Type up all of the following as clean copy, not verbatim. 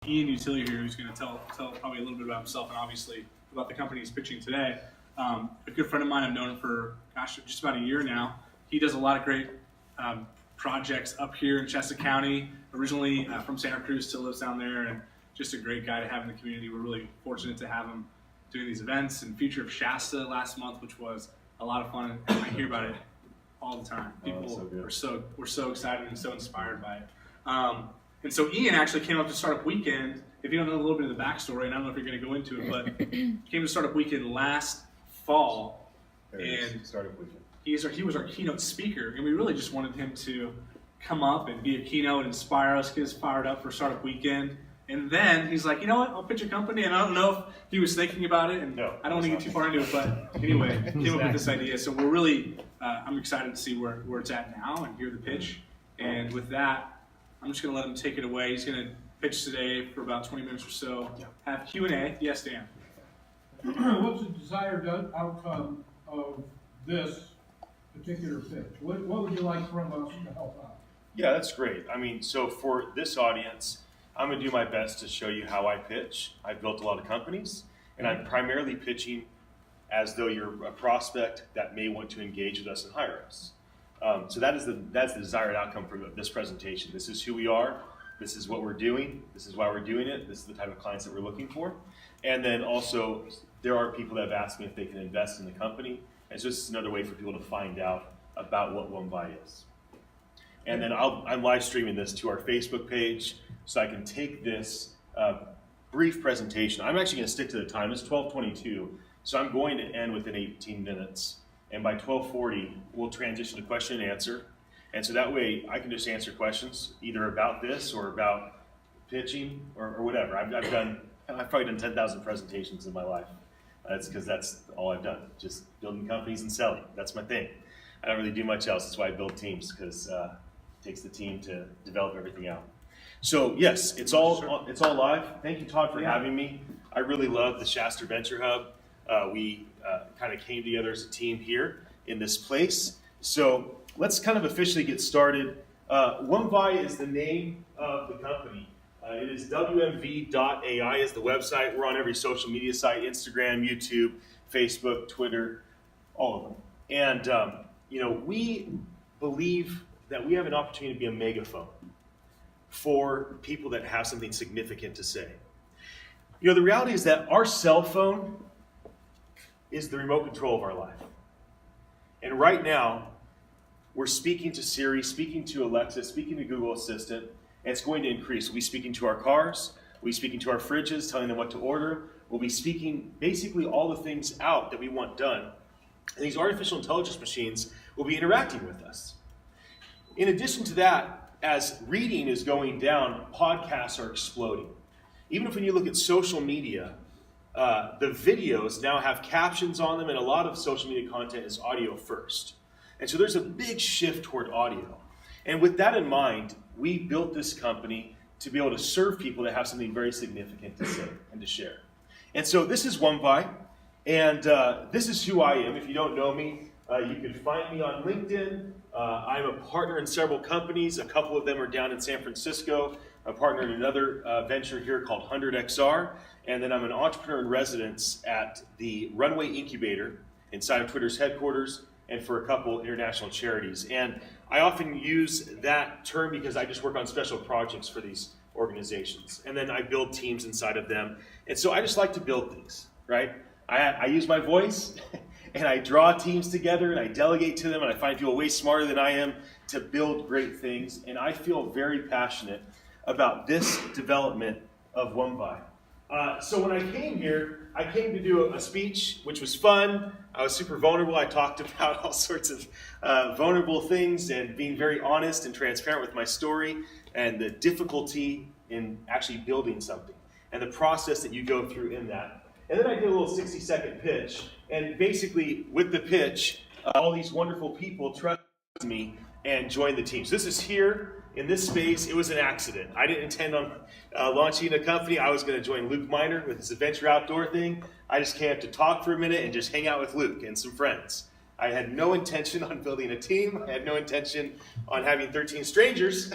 Ian Utilio here, who's going to tell probably a little bit about himself and obviously about the company he's pitching today. A good friend of mine, I've known him for, just about a year now. He does a lot of great projects up here in Shasta County, originally from Santa Cruz, still lives down there, and just a great guy to have in the community. We're really fortunate to have him doing these events and Future of Shasta last month, which was a lot of fun, and I hear about it all the time. People we're so excited and so inspired by it. And so Ian actually came up to Startup Weekend. If you don't know a little bit of the backstory, and I don't know if you're going to go into it, but he came to Startup Weekend last fall, and Startup Weekend. He was our keynote speaker, and we really just wanted him to come up and be a keynote, inspire us, get us fired up for Startup Weekend. And then he's like, you know what, I'll pitch a company. And I don't know if he was thinking about it, and I don't want to get too far into it, but anyway, came up with this idea. So we're really, I'm excited to see where it's at now and hear the pitch. And with that, I'm just going to let him take it away. He's going to pitch today for about 20 minutes or so. Have Q&A. Yes, Dan. What's the desired outcome of this particular pitch? What would you like from us to help out? Yeah, that's great. I mean, so for this audience, I'm going to do my best to show you how I pitch. I've built a lot of companies, and I'm primarily pitching as though you're a prospect that may want to engage with us and hire us. So that's the desired outcome for this presentation. This is who we are. This is what we're doing. This is why we're doing it. This is the type of clients that we're looking for. And then also, there are people that have asked me if they can invest in the company. And so this is another way for people to find out about what OneVi is. And then I'm live streaming this to our Facebook page, so I can take this brief presentation. I'm actually going to stick to the time. It's 12:22, so I'm going to end within 18 minutes. And by 12:40, we'll transition to question and answer. And so that way, I can just answer questions either about this or about pitching or whatever. I've probably done 10,000 presentations in my life. That's because that's all I've done, just building companies and selling. That's my thing. I don't really do much else. That's why I build teams, because it takes the team to develop everything out. So yes, it's all live. Thank you, Todd, for having me. I really love the Shasta Venture Hub. We kind of came together as a team here in this place. So let's kind of officially get started. OneVi is the name of the company. It is WMV.ai is the website. We're on every social media site: Instagram, YouTube, Facebook, Twitter, all of them. And we believe that we have an opportunity to be a megaphone for people that have something significant to say. The reality is that our cell phone is the remote control of our life. And right now, we're speaking to Siri, speaking to Alexa, speaking to Google Assistant, and it's going to increase. We'll be speaking to our cars, we'll be speaking to our fridges, telling them what to order. We'll be speaking basically all the things out that we want done. And these artificial intelligence machines will be interacting with us. In addition to that, as reading is going down, podcasts are exploding. Even if when you look at social media, the videos now have captions on them, and a lot of social media content is audio first. And so there's a big shift toward audio. And with that in mind, we built this company to be able to serve people that have something very significant to say and to share. And so this is OneVi, and this is who I am. If you don't know me, you can find me on LinkedIn. I'm a partner in several companies. A couple of them are down in San Francisco. I'm a partner in another venture here called 100XR. And then I'm an entrepreneur in residence at the Runway Incubator inside of Twitter's headquarters, and for a couple international charities. And I often use that term because I just work on special projects for these organizations. And then I build teams inside of them. And so I just like to build things, right? I use my voice and I draw teams together and I delegate to them, and I find people way smarter than I am to build great things. And I feel very passionate about this development of OneVi. So when I came here, I came to do a speech, which was fun. I was super vulnerable. I talked about all sorts of vulnerable things and being very honest and transparent with my story and the difficulty in actually building something and the process that you go through in that. And then I did a little 60-second pitch. And basically, with the pitch, all these wonderful people trusted me and joined the team. So this is here in this space. It was an accident. I didn't intend on launching a company. I was going to join Luke Miner with his adventure outdoor thing. I just came up to talk for a minute and just hang out with Luke and some friends. I had no intention on building a team. I had no intention on having 13 strangers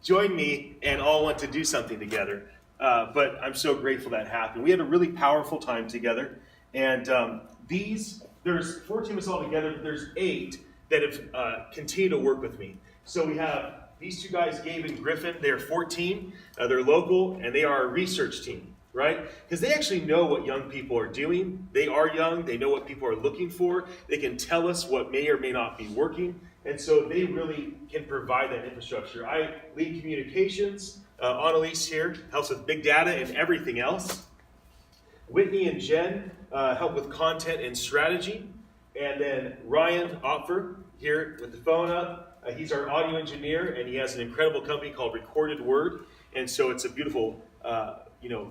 join me and all want to do something together. but I'm so grateful that happened. We had a really powerful time together, and there's 14 of us all together, but there's 8 that have continued to work with me. So we have these 2 guys, Gabe and Griffin. They're 14, they're local, and they are a research team, right? Because they actually know what young people are doing. They are young, they know what people are looking for. They can tell us what may or may not be working, and so they really can provide that infrastructure. I lead communications. Annalise here helps with big data and everything else. Whitney and Jen help with content and strategy. And then Ryan Opfer here with the phone up. He's our audio engineer, and he has an incredible company called Recorded Word. And so it's a beautiful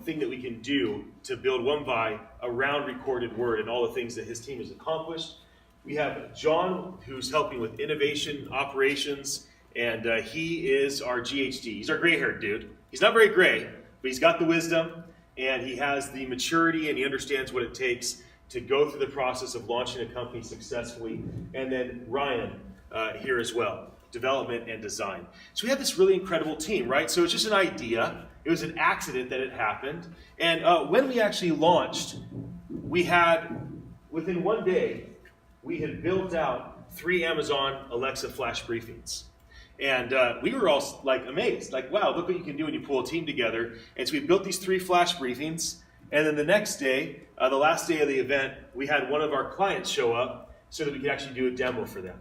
thing that we can do to build OneVi around Recorded Word and all the things that his team has accomplished. We have John, who's helping with innovation, operations, and he is our GHD. He's our gray-haired dude. He's not very gray, but he's got the wisdom, and he has the maturity, and he understands what it takes to go through the process of launching a company successfully. And then Ryan here as well, development and design. So we have this really incredible team, right? So it's just an idea. It was an accident that it happened. And when we actually launched, we had, within one day, we had built out 3 Amazon Alexa flash briefings. And we were all like amazed, like, wow, look what you can do when you pull a team together. And so we built these 3 flash briefings. And then the next day, the last day of the event, we had one of our clients show up so that we could actually do a demo for them.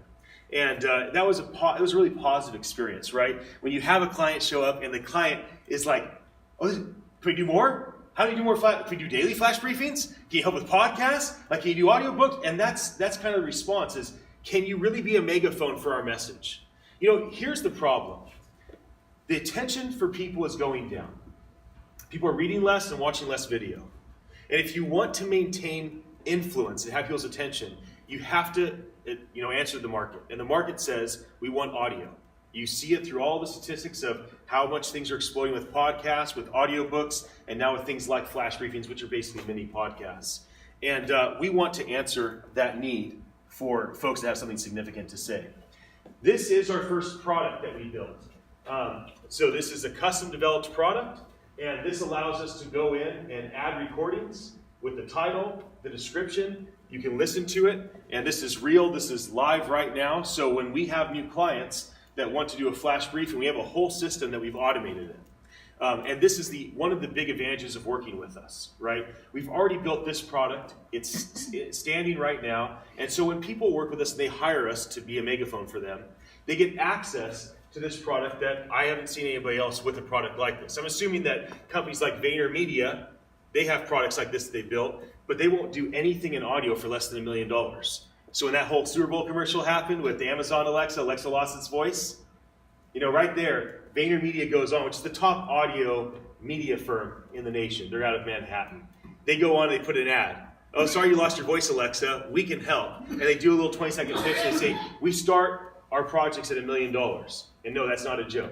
And that was it was a really positive experience, right? When you have a client show up and the client is like, oh, can we do more? How do you do more? Can we do daily flash briefings? Can you help with podcasts? Like, can you do audiobooks? And that's kind of the response is, can you really be a megaphone for our message? You know, here's the problem. The attention for people is going down. People are reading less and watching less video. And if you want to maintain influence and have people's attention, you have to answer the market. And the market says, we want audio. You see it through all the statistics of how much things are exploding with podcasts, with audiobooks, and now with things like flash briefings, which are basically mini podcasts. And we want to answer that need for folks that have something significant to say. This is our first product that we built. So this is a custom developed product, and this allows us to go in and add recordings with the title, the description. You can listen to it, and this is real, this is live right now. So when we have new clients that want to do a flash briefing, we have a whole system that we've automated it. And this is one of the big advantages of working with us, right? We've already built this product. It's standing right now. And so when people work with us and they hire us to be a megaphone for them, they get access to this product that I haven't seen anybody else with a product like this. I'm assuming that companies like VaynerMedia, they have products like this that they built, but they won't do anything in audio for less than $1 million. So when that whole Super Bowl commercial happened with Amazon Alexa lost its voice, right there, VaynerMedia goes on, which is the top audio media firm in the nation. They're out of Manhattan. They go on and they put an ad. Oh, sorry you lost your voice, Alexa. We can help. And they do a little 20-second pitch and they say, we start our projects at $1 million. And no, that's not a joke.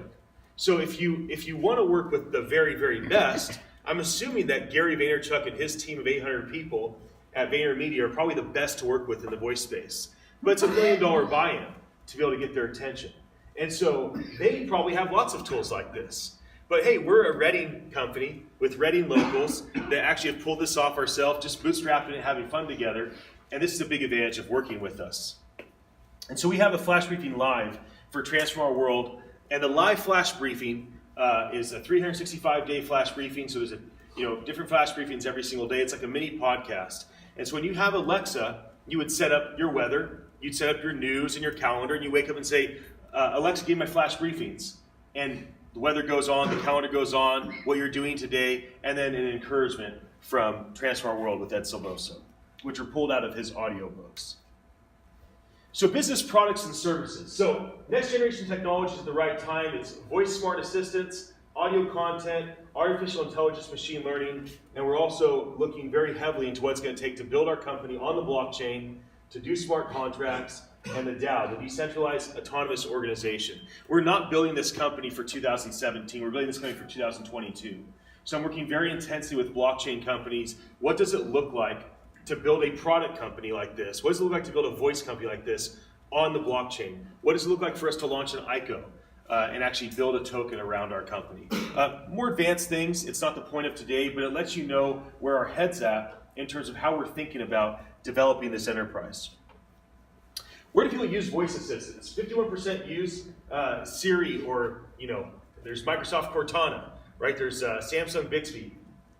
So if you want to work with the very, very best, I'm assuming that Gary Vaynerchuk and his team of 800 people at VaynerMedia are probably the best to work with in the voice space. But it's $1 million buy-in to be able to get their attention. And so they probably have lots of tools like this. But hey, we're a Reading company with Reading locals that actually have pulled this off ourselves, just bootstrapping it and having fun together. And this is a big advantage of working with us. And so we have a flash briefing live for Transform Our World. And the live flash briefing is a 365-day flash briefing. So there's different flash briefings every single day. It's like a mini podcast. And so when you have Alexa, you would set up your weather, you'd set up your news and your calendar, and you wake up and say, Alexa, give me my flash briefings. And the weather goes on, the calendar goes on, what you're doing today, and then an encouragement from Transform Our World with Ed Silvoso, which are pulled out of his audiobooks. So business products and services. So next generation technology is at the right time. It's voice smart assistants, audio content, artificial intelligence, machine learning, and we're also looking very heavily into what it's going to take to build our company on the blockchain, to do smart contracts, and the DAO, the Decentralized Autonomous Organization. We're not building this company for 2017, we're building this company for 2022. So I'm working very intensely with blockchain companies. What does it look like to build a product company like this? What does it look like to build a voice company like this on the blockchain? What does it look like for us to launch an ICO? and actually build a token around our company. More advanced things, it's not the point of today, but it lets you know where our head's at in terms of how we're thinking about developing this enterprise. Where do people use voice assistants? 51% use Siri, or there's Microsoft Cortana, right? There's Samsung Bixby.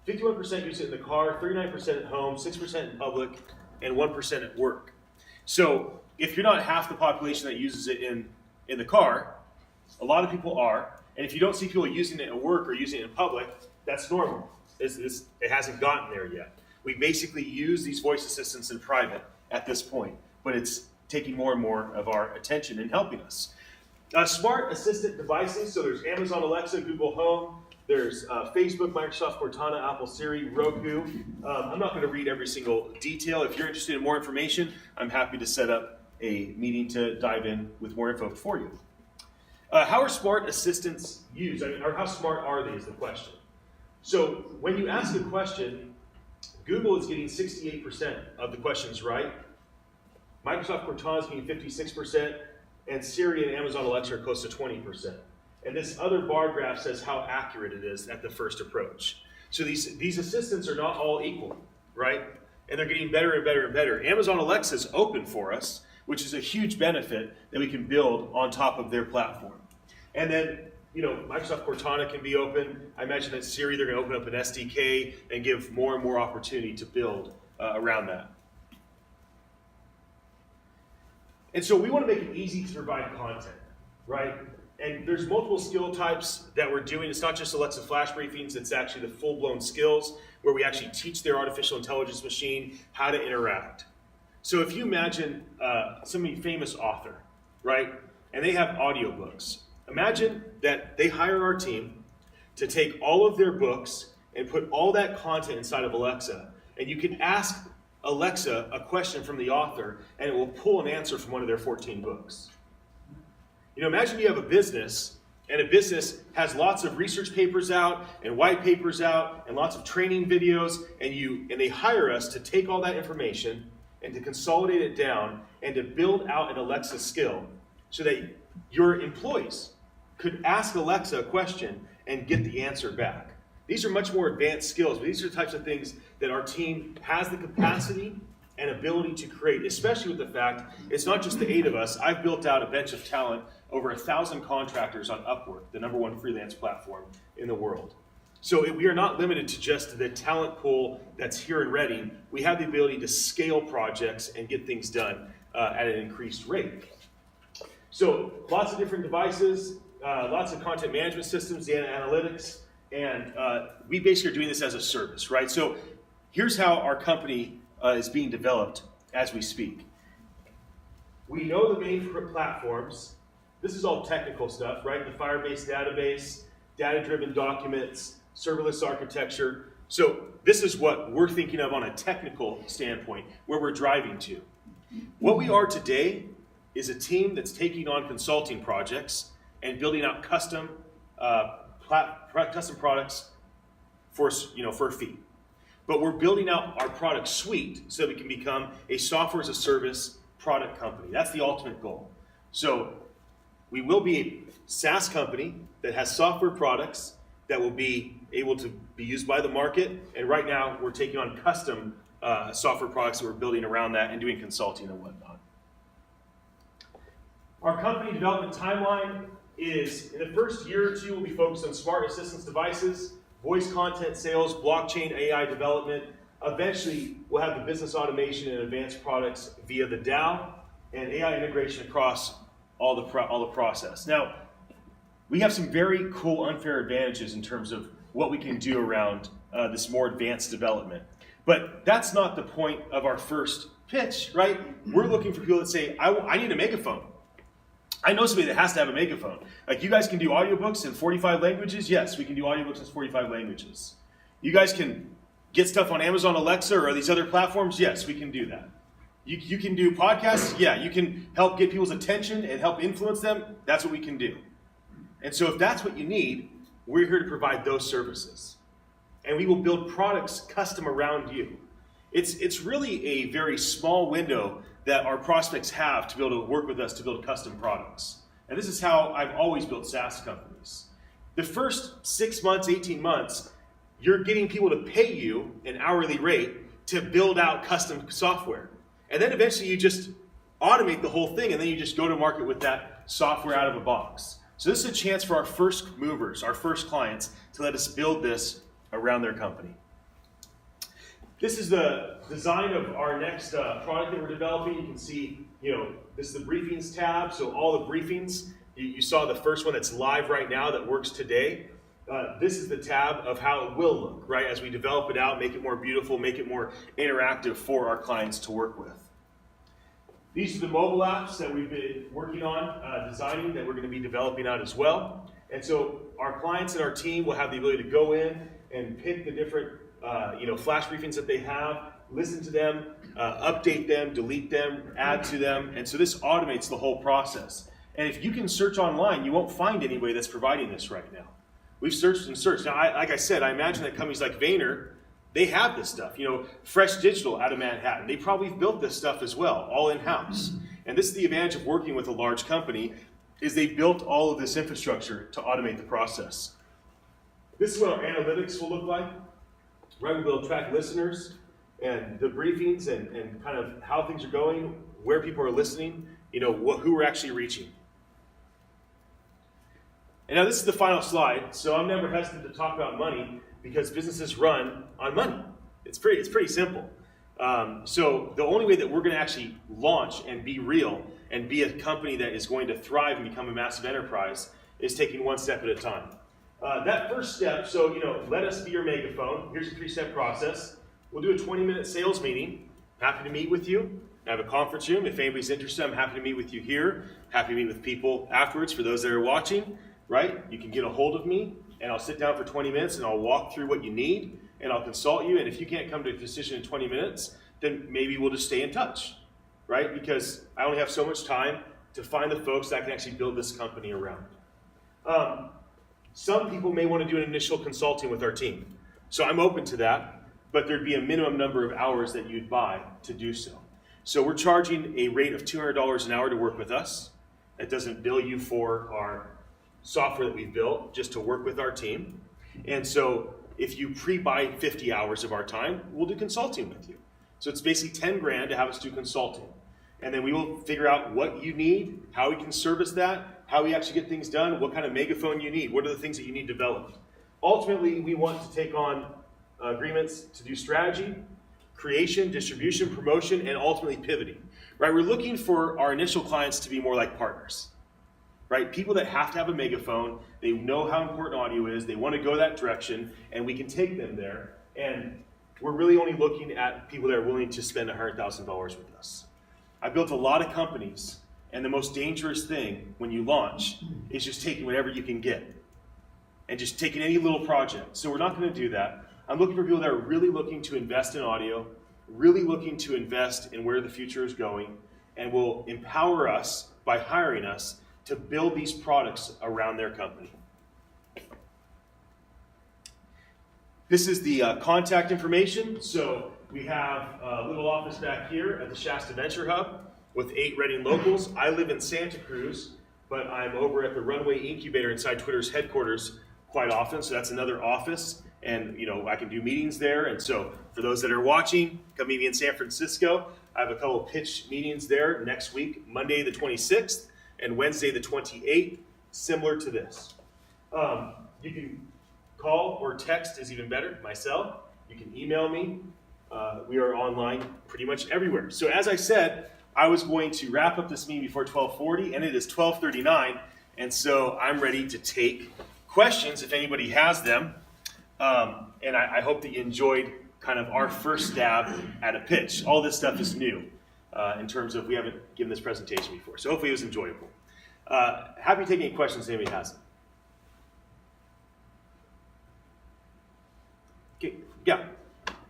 51% use it in the car, 39% at home, 6% in public, and 1% at work. So if you're not half the population that uses it in the car, a lot of people are. And if you don't see people using it at work or using it in public, that's normal. It hasn't gotten there yet. We basically use these voice assistants in private at this point, but it's taking more and more of our attention and helping us. Smart assistant devices, so there's Amazon Alexa, Google Home, there's Facebook, Microsoft Cortana, Apple Siri, Roku. I'm not going to read every single detail. If you're interested in more information, I'm happy to set up a meeting to dive in with more info for you. How are smart assistants used? Or how smart are they is the question. So when you ask a question, Google is getting 68% of the questions right. Microsoft Cortana is getting 56%, and Siri and Amazon Alexa are close to 20%. And this other bar graph says how accurate it is at the first approach. So these assistants are not all equal, right? And they're getting better and better and better. Amazon Alexa is open for us, which is a huge benefit that we can build on top of their platform. And then, Microsoft Cortana can be open. I imagine that Siri, they're going to open up an SDK and give more and more opportunity to build around that. And so we want to make it easy to provide content, right? And there's multiple skill types that we're doing. It's not just Alexa flash briefings, it's actually the full-blown skills where we actually teach their artificial intelligence machine how to interact. So if you imagine some famous author, right? And they have audiobooks. Imagine that they hire our team to take all of their books and put all that content inside of Alexa. And you can ask Alexa a question from the author, and it will pull an answer from one of their 14 books. Imagine you have a business, and a business has lots of research papers out, and white papers out, and lots of training videos, and they hire us to take all that information and to consolidate it down and to build out an Alexa skill so that your employees could ask Alexa a question and get the answer back. These are much more advanced skills, but these are the types of things that our team has the capacity and ability to create, especially with the fact it's not just the 8 of us. I've built out a bench of talent, over 1,000 contractors on Upwork, the #1 freelance platform in the world. So we are not limited to just the talent pool that's here and ready. We have the ability to scale projects and get things done at an increased rate. So lots of different devices, lots of content management systems, data analytics, and we basically are doing this as a service, right? So here's how our company is being developed as we speak. We know the main platforms. This is all technical stuff, right? The Firebase database, data-driven documents, serverless architecture. So this is what we're thinking of on a technical standpoint, where we're driving to. What we are today is a team that's taking on consulting projects and building out custom products for a fee. But we're building out our product suite so we can become a software as a service product company. That's the ultimate goal. So we will be a SaaS company that has software products that will be able to be used by the market. And right now we're taking on custom software products that we're building around that and doing consulting and whatnot. Our company development timeline is, in the first year or two, we'll be focused on smart assistance devices, voice content sales, blockchain, AI development. Eventually, we'll have the business automation and advanced products via the DAO and AI integration across all the process. Now, we have some very cool unfair advantages in terms of what we can do around this more advanced development. But that's not the point of our first pitch, right? We're looking for people that say, I need a megaphone. I know somebody that has to have a megaphone. Like, you guys can do audiobooks in 45 languages? Yes, we can do audiobooks in 45 languages. You guys can get stuff on Amazon Alexa or these other platforms? Yes, we can do that. You can do podcasts? Yeah, you can help get people's attention and help influence them? That's what we can do. And so if that's what you need, we're here to provide those services. And we will build products custom around you. It's really a very small window that our prospects have to be able to work with us to build custom products. And this is how I've always built SaaS companies. The first 6 months, 18 months, you're getting people to pay you an hourly rate to build out custom software. And then eventually you just automate the whole thing, and then you just go to market with that software out of a box. So this is a chance for our first movers, our first clients, to let us build this around their company. This is the design of our next product that we're developing. You can see, this is the briefings tab. So all the briefings, you saw the first one that's live right now that works today. This is the tab of how it will look, right? As we develop it out, make it more beautiful, make it more interactive for our clients to work with. These are the mobile apps that we've been working on, designing, that we're going to be developing out as well. And so our clients and our team will have the ability to go in and pick the different flash briefings that they have, listen to them, update them, delete them, add to them. And so this automates the whole process. And if you can search online, you won't find anybody that's providing this right now. We've searched and searched. Now, like I said, I imagine that companies like Vayner, they have this stuff. Fresh Digital out of Manhattan, they probably built this stuff as well, all in-house. And this is the advantage of working with a large company, is they built all of this infrastructure to automate the process. This is what our analytics will look like. Right, we'll be able to track listeners and the briefings and kind of how things are going, where people are listening, who we're actually reaching. And now this is the final slide. So I'm never hesitant to talk about money because businesses run on money. It's pretty simple. So the only way that we're going to actually launch and be real and be a company that is going to thrive and become a massive enterprise is taking one step at a time. That first step, so let us be your megaphone. Here's a 3-step process. We'll do a 20-minute sales meeting. Happy to meet with you. I have a conference room. If anybody's interested, I'm happy to meet with you here. Happy to meet with people afterwards for those that are watching, right? You can get a hold of me, and I'll sit down for 20 minutes, and I'll walk through what you need, and I'll consult you. And if you can't come to a decision in 20 minutes, then maybe we'll just stay in touch, right? Because I only have so much time to find the folks that can actually build this company around. Some people may want to do an initial consulting with our team. So I'm open to that, but there'd be a minimum number of hours that you'd buy to do so. So we're charging a rate of $200 an hour to work with us. That doesn't bill you for our software that we've built, just to work with our team. And so if you pre-buy 50 hours of our time, we'll do consulting with you. So it's basically 10 grand to have us do consulting. And then we will figure out what you need, how we can service that, how we actually get things done, what kind of megaphone you need, what are the things that you need developed. Ultimately, we want to take on agreements to do strategy, creation, distribution, promotion, and ultimately pivoting. Right? We're looking for our initial clients to be more like partners. Right? People that have to have a megaphone, they know how important audio is, they want to go that direction, and we can take them there. And we're really only looking at people that are willing to spend $100,000 with us. I built a lot of companies, and the most dangerous thing when you launch is just taking whatever you can get and just taking any little project. So we're not going to do that. I'm looking for people that are really looking to invest in audio, really looking to invest in where the future is going, and will empower us by hiring us to build these products around their company. This is the contact information. So we have a little office back here at the Shasta Venture Hub with 8 Reading locals. I live in Santa Cruz, but I'm over at the Runway Incubator inside Twitter's headquarters quite often. So that's another office, and I can do meetings there. And so for those that are watching, come meet me in San Francisco. I have a couple of pitch meetings there next week, Monday the 26th and Wednesday the 28th, similar to this. You can call or text is even better, myself. You can email me. We are online pretty much everywhere. So as I said, I was going to wrap up this meeting before 12:40, and it is 12:39, and so I'm ready to take questions if anybody has them. And I hope that you enjoyed kind of our first stab at a pitch. All this stuff is new in terms of we haven't given this presentation before, so hopefully it was enjoyable. Happy to take any questions if anybody has them. Okay, yeah.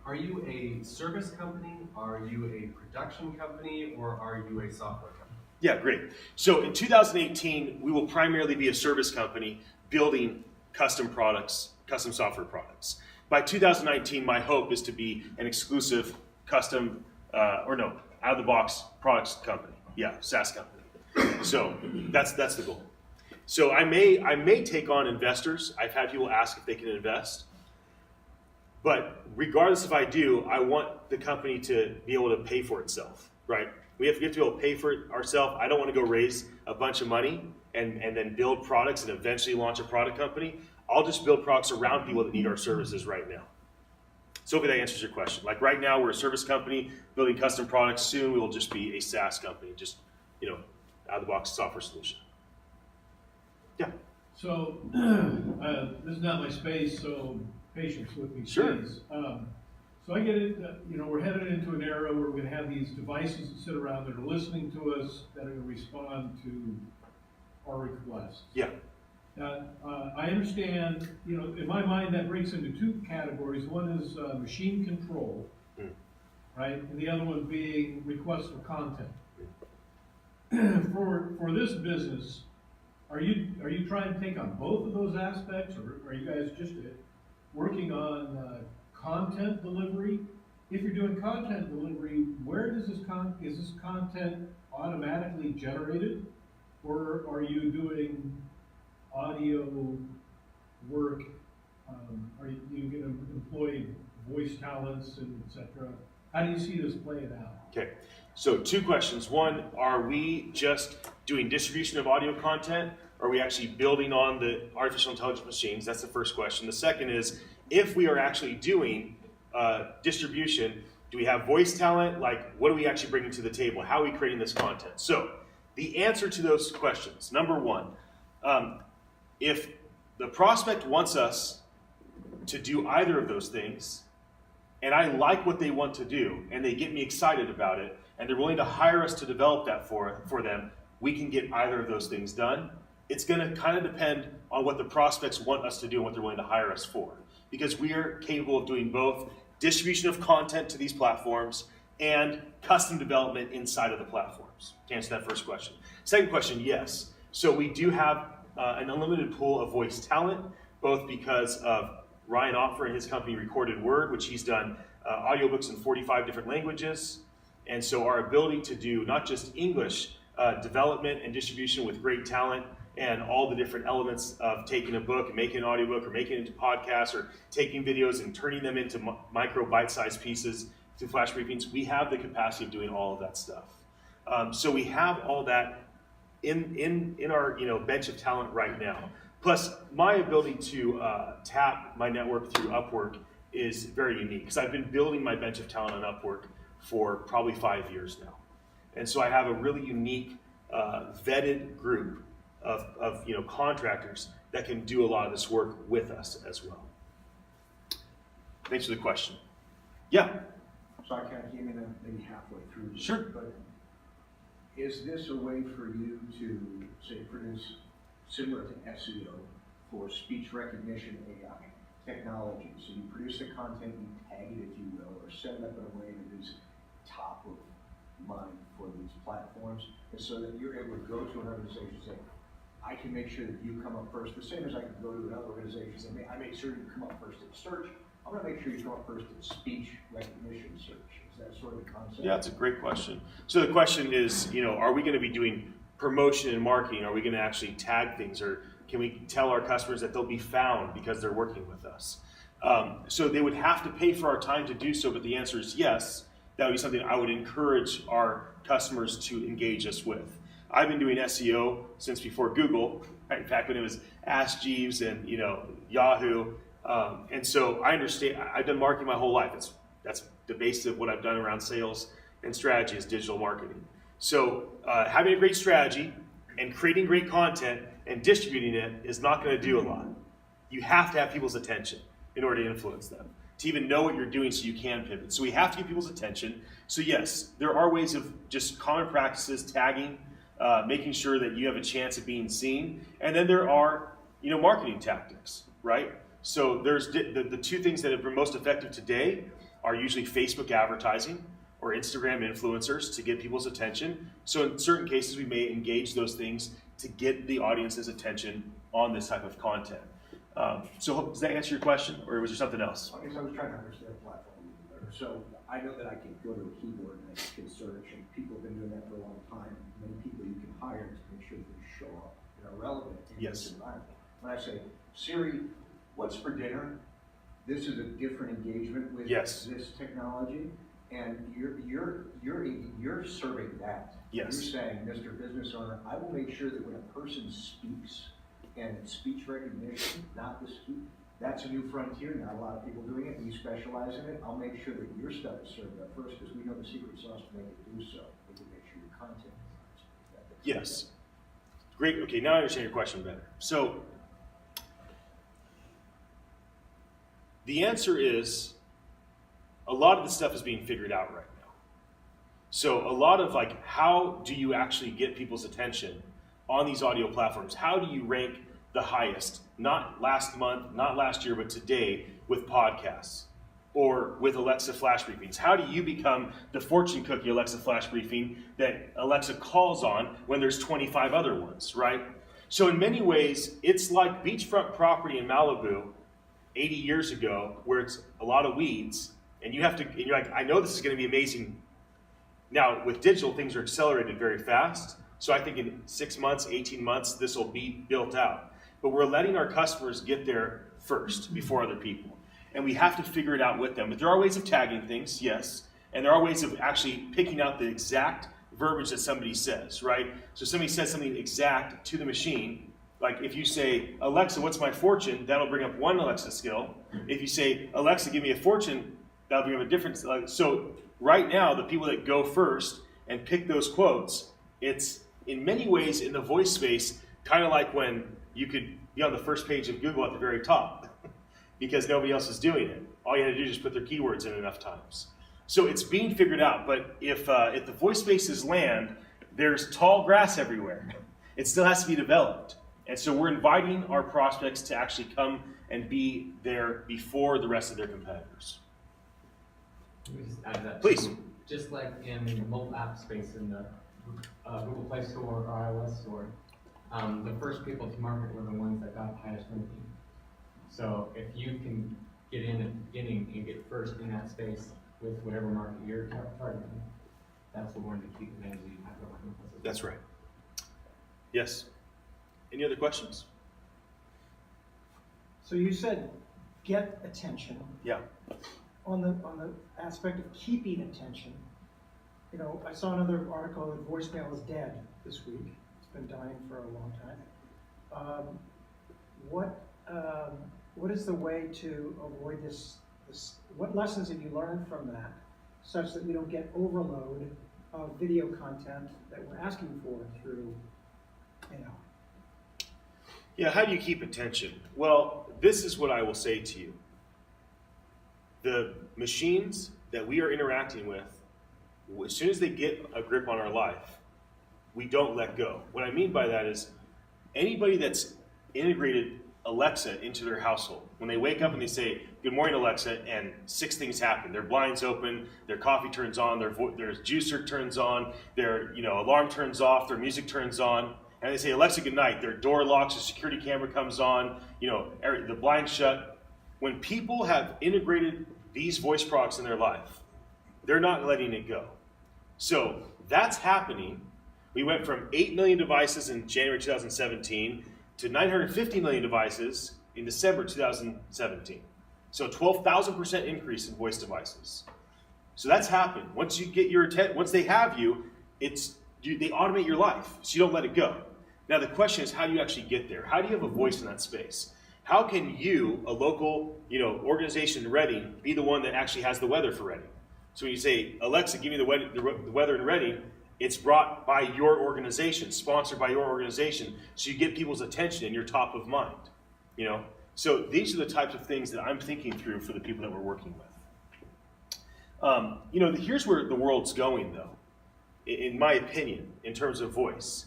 Are you a service company, are you a production company, or are you a software company? Yeah, great. So in 2018, we will primarily be a service company building custom products, custom software products. By 2019, my hope is to be an exclusive custom, out-of-the-box products company. Yeah, SaaS company. So that's the goal. So I may take on investors. I've had people ask if they can invest. But regardless if I do, I want the company to be able to pay for itself, right? We have to be able to pay for it ourselves. I don't want to go raise a bunch of money and then build products and eventually launch a product company. I'll just build products around people that need our services right now. So hopefully that answers your question. Like right now, we're a service company building custom products. Soon we will just be a SaaS company, just, out of the box software solution. Yeah. So, this is not my space, so patience with me, Sure. please. So I get it, we're headed into an era where we're gonna have these devices that sit around that are listening to us, that are gonna respond to our requests. Yeah. Now, I understand, in my mind, that breaks into two categories. One is machine control, right? And the other one being requests for content. For this business, are you trying to take on both of those aspects, or are you guys just working on content delivery? If you're doing content delivery, where does is this content automatically generated, or are you doing audio work? Are you going to employ voice talents and et cetera? How do you see this playing out? Okay. So 2 questions. One, are we just doing distribution of audio content? Or are we actually building on the artificial intelligence machines? That's the first question. The second is, if we are actually doing distribution, do we have voice talent? Like, what are we actually bringing to the table? How are we creating this content? So the answer to those questions, number one, if the prospect wants us to do either of those things, and I like what they want to do, and they get me excited about it, and they're willing to hire us to develop that for them, we can get either of those things done. It's going to kind of depend on what the prospects want us to do and what they're willing to hire us for. Because we are capable of doing both distribution of content to these platforms and custom development inside of the platforms. To answer that first question. Second question, yes. So we do have an unlimited pool of voice talent, both because of Ryan Offer and his company Recorded Word, which he's done audiobooks in 45 different languages. And so our ability to do not just English development and distribution with great talent and all the different elements of taking a book and making an audiobook or making it into podcasts or taking videos and turning them into micro bite-sized pieces through flash briefings, we have the capacity of doing all of that stuff. So we have all that in our bench of talent right now. Plus, my ability to tap my network through Upwork is very unique because I've been building my bench of talent on Upwork for probably 5 years now. And so I have a really unique vetted group of contractors that can do a lot of this work with us as well. Thanks for the question. Yeah. So I kind of came in maybe halfway through this. Sure. But is this a way for you to, say, produce similar to SEO for speech recognition AI technology? So you produce the content, you tag it, if you will, or set it up in a way that is top of mind for these platforms, and so that you're able to go to an organization and say, I can make sure that you come up first, the same as I can go to another organization and say, I make sure you come up first in search. I'm going to make sure you come up first in speech recognition search. Is that sort of the concept? Yeah, it's a great question. So the question is, are we going to be doing promotion and marketing? Are we going to actually tag things, or can we tell our customers that they'll be found because they're working with us? So they would have to pay for our time to do so, but the answer is yes. That would be something I would encourage our customers to engage us with. I've been doing SEO since before Google, right? In fact, when it was Ask Jeeves and Yahoo, and so I understand. I've done marketing my whole life. That's the basis of what I've done around sales and strategy is digital marketing. So having a great strategy and creating great content and distributing it is not going to do a lot. You have to have people's attention in order to influence them, to even know what you're doing so you can pivot. So we have to get people's attention. So yes, there are ways of just common practices, tagging, making sure that you have a chance of being seen. And then there are, marketing tactics, right? So there's the two things that have been most effective today are usually Facebook advertising or Instagram influencers to get people's attention. So in certain cases, we may engage those things to get the audience's attention on this type of content. So does that answer your question, or was there something else? I guess I was trying to understand the platform a little better. So I know that I can go to a keyboard and I can search, and people have been doing that for a long time. Many people you can hire to make sure that they show up. and are relevant in Yes. this environment. When I say, Siri, what's for dinner? This is a different engagement with Yes. this technology, and you're serving that. Yes. You're saying, Mr. Business Owner, I will make sure that when a person speaks, and speech recognition, not the speak, that's a new frontier, not a lot of people doing it, we specialize in it. I'll make sure that your stuff is served up first, because we know the secret sauce to make it do so. We can make sure your content is. Yes. Great. Okay, now I understand your question better. So the answer is a lot of the stuff is being figured out right now. So a lot of like, how do you actually get people's attention on these audio platforms? How do you rank the highest? Not last month, not last year, but today with podcasts or with Alexa flash briefings. How do you become the fortune cookie Alexa flash briefing that Alexa calls on when there's 25 other ones, right? So in many ways, it's like beachfront property in Malibu 80 years ago, where it's a lot of weeds, and you have to, and you're like, I know this is going to be amazing. Now, with digital, things are accelerated very fast. So I think in 6 months, 18 months, this will be built out. But we're letting our customers get there first before other people. And we have to figure it out with them. But there are ways of tagging things, yes. And there are ways of actually picking out the exact verbiage that somebody says, right? So somebody says something exact to the machine. Like if you say, Alexa, what's my fortune? That'll bring up one Alexa skill. If you say, Alexa, give me a fortune, that'll bring up a different. So right now, the people that go first and pick those quotes, it's in many ways in the voice space, kind of like when you could be on the first page of Google at the very top because nobody else is doing it. All you had to do is just put their keywords in enough times. So it's being figured out, but if the voice spaces land, there's tall grass everywhere. It still has to be developed. And so we're inviting our prospects to actually come and be there before the rest of their competitors. Let me just add that. Please. Too. Just like in the mobile app space in the Google Play Store or iOS Store, the first people to market were the ones that got the highest ranking. So if you can get in at the beginning and get first in that space with whatever market you're targeting, that's what we're going to keep advantage of. You have to work with us. That's right. Yes. Any other questions? So you said get attention. Yeah. On the aspect of keeping attention, you know, I saw another article that voicemail is dead this week. It's been dying for a long time. What is the way to avoid this? What lessons have you learned from that, such that we don't get overload of video content that we're asking for through, you know? Yeah, how do you keep attention? Well, this is what I will say to you. The machines that we are interacting with, as soon as they get a grip on our life, we don't let go. What I mean by that is anybody that's integrated Alexa into their household, when they wake up and they say, good morning, Alexa, and 6 things happen. Their blinds open, their coffee turns on, their juicer turns on, their alarm turns off, their music turns on, and they say, Alexa, good night. Their door locks, the security camera comes on, the blinds shut. When people have integrated these voice products in their life, they're not letting it go. So that's happening. We went from 8 million devices in January 2017 to 950 million devices in December 2017. So 12,000% increase in voice devices. So that's happened. Once you get your attention, once they have you, they automate your life, so you don't let it go. Now the question is, how do you actually get there? How do you have a voice in that space? How can you, a local, organization in Reading, be the one that actually has the weather for Reading? So when you say, Alexa, give me the weather in Reading, it's brought by your organization, sponsored by your organization, so you get people's attention and you're top of mind. So these are the types of things that I'm thinking through for the people that we're working with. Here's where the world's going, though, in my opinion, in terms of voice.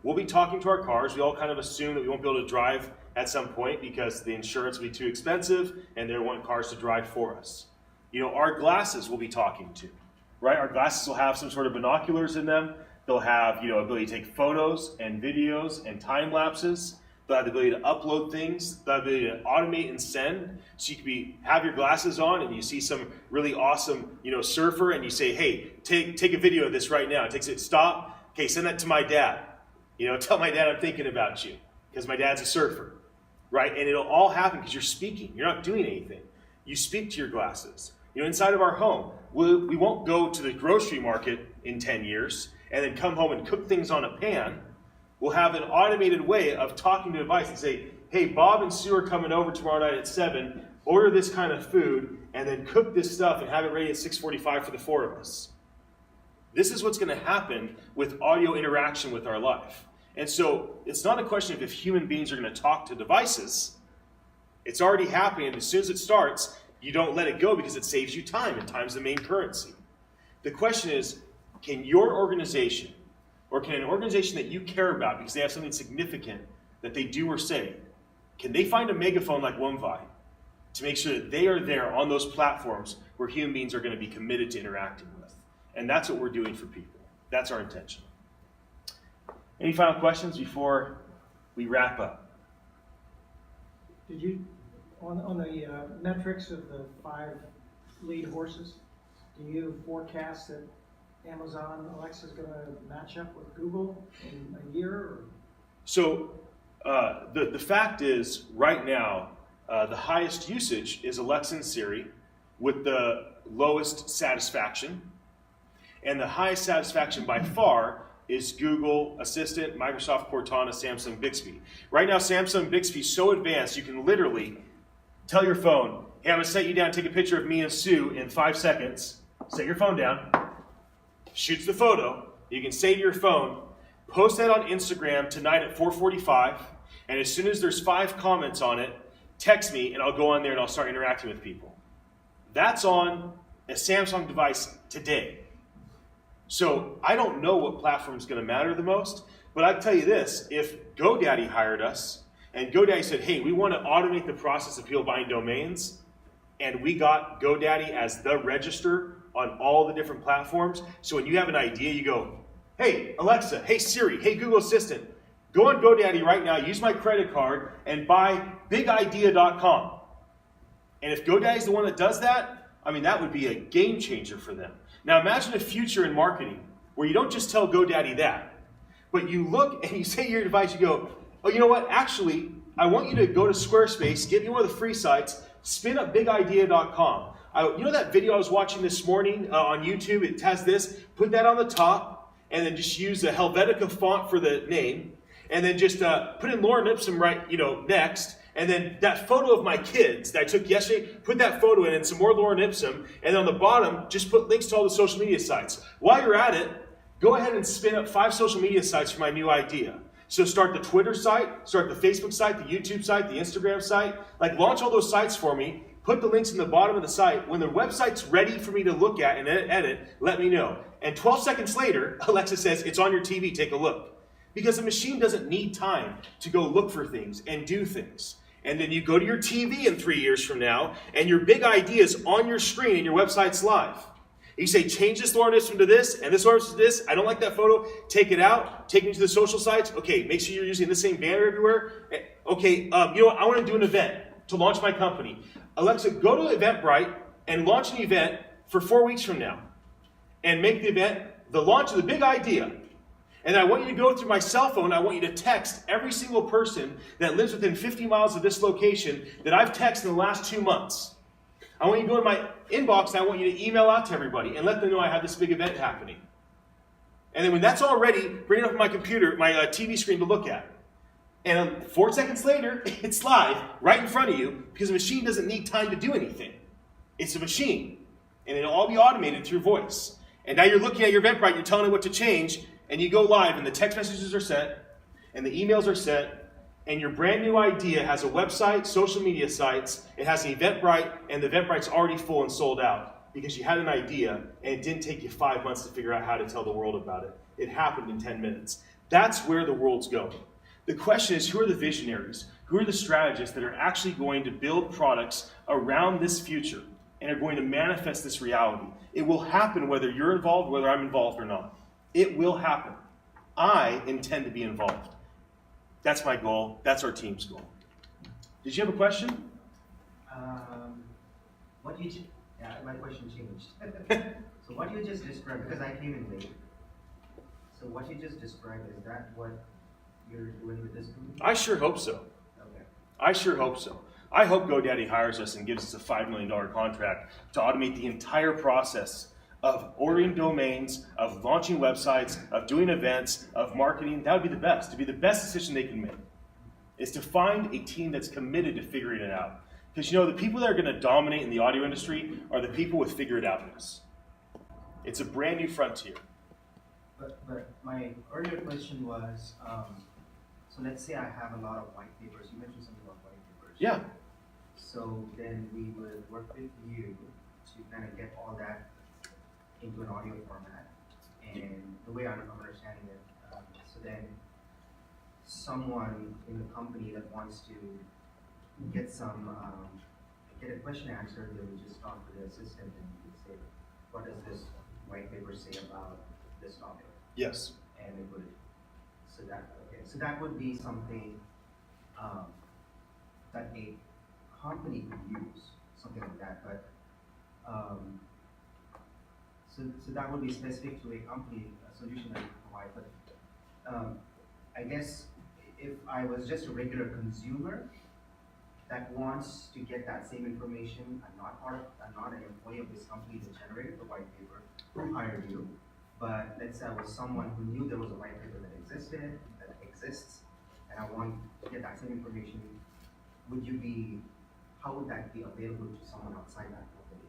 We'll be talking to our cars. We all kind of assume that we won't be able to drive at some point because the insurance will be too expensive and they want cars to drive for us. Our glasses we'll be talking to, right? Our glasses will have some sort of binoculars in them. They'll have, ability to take photos and videos and time lapses. They'll have the ability to upload things. They'll have the ability to automate and send. So you could have your glasses on and you see some really awesome, surfer and you say, hey, take a video of this right now. It takes it, stop. Okay, send that to my dad. You know, tell my dad I'm thinking about you because my dad's a surfer, right? And it'll all happen because you're speaking. You're not doing anything. You speak to your glasses. You know, inside of our home, we won't go to the grocery market in 10 years and then come home and cook things on a pan. We'll have an automated way of talking to a device and say, hey, Bob and Sue are coming over tomorrow night at 7, order this kind of food, and then cook this stuff and have it ready at 6:45 for the 4 of us. This is what's going to happen with audio interaction with our life. And so it's not a question of if human beings are going to talk to devices. It's already happening, and as soon as it starts, you don't let it go because it saves you time, and time's the main currency. The question is, can your organization, or can an organization that you care about because they have something significant that they do or say, can they find a megaphone like Womvi to make sure that they are there on those platforms where human beings are going to be committed to interacting with? And that's what we're doing for people. That's our intention. Any final questions before we wrap up? Did you, on the metrics of the 5 lead horses, do you forecast that Amazon Alexa is going to match up with Google in a year? Or? So the fact is, right now, the highest usage is Alexa and Siri with the lowest satisfaction. And the highest satisfaction by far is Google Assistant, Microsoft Cortana, Samsung Bixby. Right now, Samsung Bixby is so advanced, you can literally tell your phone, hey, I'm going to set you down, take a picture of me and Sue in 5 seconds. Set your phone down. Shoots the photo. You can say to your phone, post that on Instagram tonight at 4:45, and as soon as there's 5 comments on it, text me and I'll go on there and I'll start interacting with people. That's on a Samsung device today. So I don't know what platform is going to matter the most, but I can tell you this, if GoDaddy hired us and GoDaddy said, hey, we want to automate the process of people buying domains, and we got GoDaddy as the register on all the different platforms. So when you have an idea, you go, hey, Alexa, hey, Siri, hey, Google Assistant, go on GoDaddy right now, use my credit card, and buy bigidea.com. And if GoDaddy is the one that does that, I mean, that would be a game changer for them. Now imagine a future in marketing where you don't just tell GoDaddy that, but you look and you say to your device, you go, oh, you know what, actually, I want you to go to Squarespace, get me one of the free sites, spin up bigidea.com. You know that video I was watching this morning on YouTube? It has this. Put that on the top, and then just use the Helvetica font for the name, and then just put in Lauren Ipsum right, next, and then that photo of my kids that I took yesterday, put that photo in and some more Lauren Ipsum, and on the bottom, just put links to all the social media sites. While you're at it, go ahead and spin up 5 social media sites for my new idea. So start the Twitter site, start the Facebook site, the YouTube site, the Instagram site, launch all those sites for me. Put the links in the bottom of the site. When the website's ready for me to look at and edit, let me know. And 12 seconds later, Alexa says, it's on your TV, take a look. Because the machine doesn't need time to go look for things and do things. And then you go to your TV in 3 years from now, and your big idea is on your screen and your website's live. You say, change this Lauren Ipsum to this, and this Lauren Ipsum to this. I don't like that photo. Take it out. Take me to the social sites. Okay, make sure you're using the same banner everywhere. Okay, I want to do an event to launch my company. Alexa, go to Eventbrite and launch an event for 4 weeks from now. And make the event the launch of the big idea. And I want you to go through my cell phone. I want you to text every single person that lives within 50 miles of this location that I've texted in the last 2 months. I want you to go to my inbox and I want you to email out to everybody and let them know I have this big event happening. And then when that's all ready, bring it up on my computer, my TV screen to look at. And 4 seconds later, it's live right in front of you because the machine doesn't need time to do anything. It's a machine. And it'll all be automated through voice. And now you're looking at your Eventbrite, you're telling it what to change, and you go live, and the text messages are sent, and the emails are sent, and your brand new idea has a website, social media sites, it has an Eventbrite, and the Eventbrite's already full and sold out because you had an idea, and it didn't take you 5 months to figure out how to tell the world about it. It happened in 10 minutes. That's where the world's going. The question is, who are the visionaries? Who are the strategists that are actually going to build products around this future and are going to manifest this reality? It will happen whether you're involved, whether I'm involved or not. It will happen. I intend to be involved. That's my goal. That's our team's goal. Did you have a question? My question changed. So what you just described, because I came in late. So what you just described, is that what you're doing with this company? I sure hope so. Okay. I sure hope so. I hope GoDaddy hires us and gives us a $5 million contract to automate the entire process of ordering domains, of launching websites, of doing events, of marketing. That would be the best. To be the best decision they can make is to find a team that's committed to figuring it out. Because the people that are going to dominate in the audio industry are the people with figure it outness. It's a brand new frontier. But my earlier question was, so let's say I have a lot of white papers. You mentioned something about white papers. Yeah. So then we would work with you to kind of get all that into an audio format. And the way I'm understanding it, so then someone in the company that wants to get a question answered, they would just talk to the assistant and say, what does this white paper say about this topic? Yes. And it would, so that would be something that a company could use, something like that, but so that would be specific to a company, a solution that you provide, but I guess if I was just a regular consumer that wants to get that same information, I'm not an employee of this company that generated the white paper, who hired you, but let's say I was someone who knew there was a white paper that exists, and I want to get that same information, how would that be available to someone outside that company?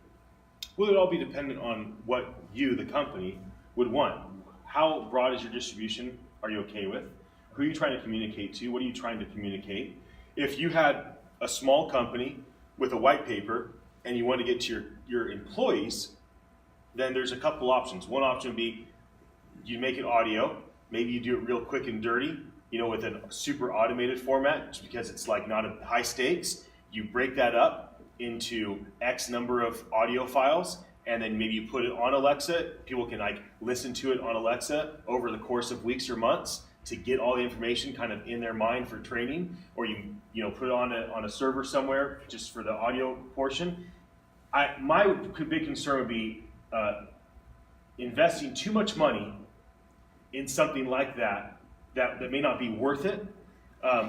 Well, it all be dependent on what you, the company, would want. How broad is your distribution? Are you okay with? Who are you trying to communicate to? What are you trying to communicate? If you had a small company with a white paper and you want to get to your employees, then there's a couple options. One option would be you make it audio. Maybe you do it real quick and dirty, with a super automated format, just because it's like not a high stakes. You break that up into X number of audio files, and then maybe you put it on Alexa. People can listen to it on Alexa over the course of weeks or months to get all the information kind of in their mind for training, or you put it on a server somewhere just for the audio portion. My big concern would be investing too much money in something like that may not be worth it.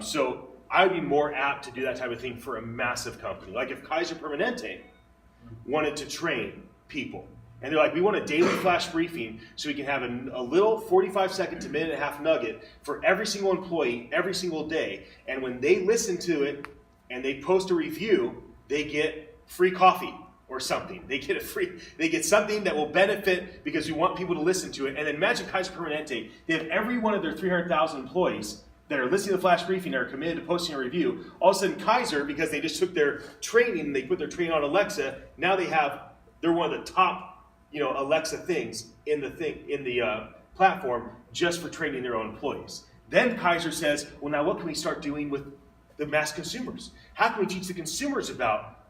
So I would be more apt to do that type of thing for a massive company. Like if Kaiser Permanente wanted to train people, and they're like, we want a daily flash briefing so we can have a little 45-second to minute and a half nugget for every single employee every single day. And when they listen to it and they post a review, they get free coffee or something. They get something that will benefit because we want people to listen to it. And then imagine Kaiser Permanente, they have every one of their 300,000 employees that are listening to the flash briefing, that are committed to posting a review. All of a sudden Kaiser, because they just took their training and they put their training on Alexa, now they're one of the top Alexa things in the platform just for training their own employees. Then Kaiser says, well, now what can we start doing with the mass consumers? How can we teach the consumers about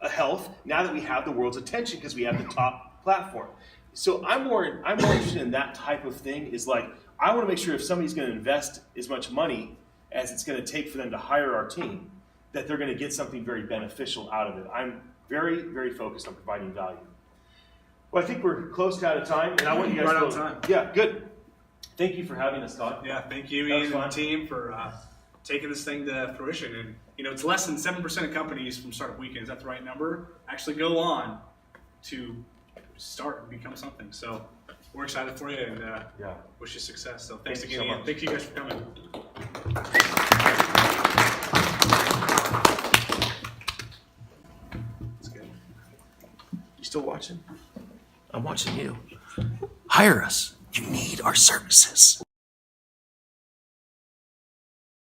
health now that we have the world's attention because we have the top platform? So I'm more interested in that type of thing. Is I want to make sure if somebody's going to invest as much money as it's going to take for them to hire our team, that they're going to get something very beneficial out of it. I'm very, very focused on providing value. Well, I think we're close to out of time, and I want you guys Right to on time. Yeah, good. Thank you for having us, Todd. Yeah, thank you, That was Ian, and fun. the team for taking this thing to fruition. And it's less than 7% of companies from Startup Weekend, is that the right number, actually go on to start and become something. So we're excited for you and wish you success. So thanks Thank you again, so Ian. much. Thank you guys for coming. That's good. You still watching? I'm watching you. Hire us. You need our services.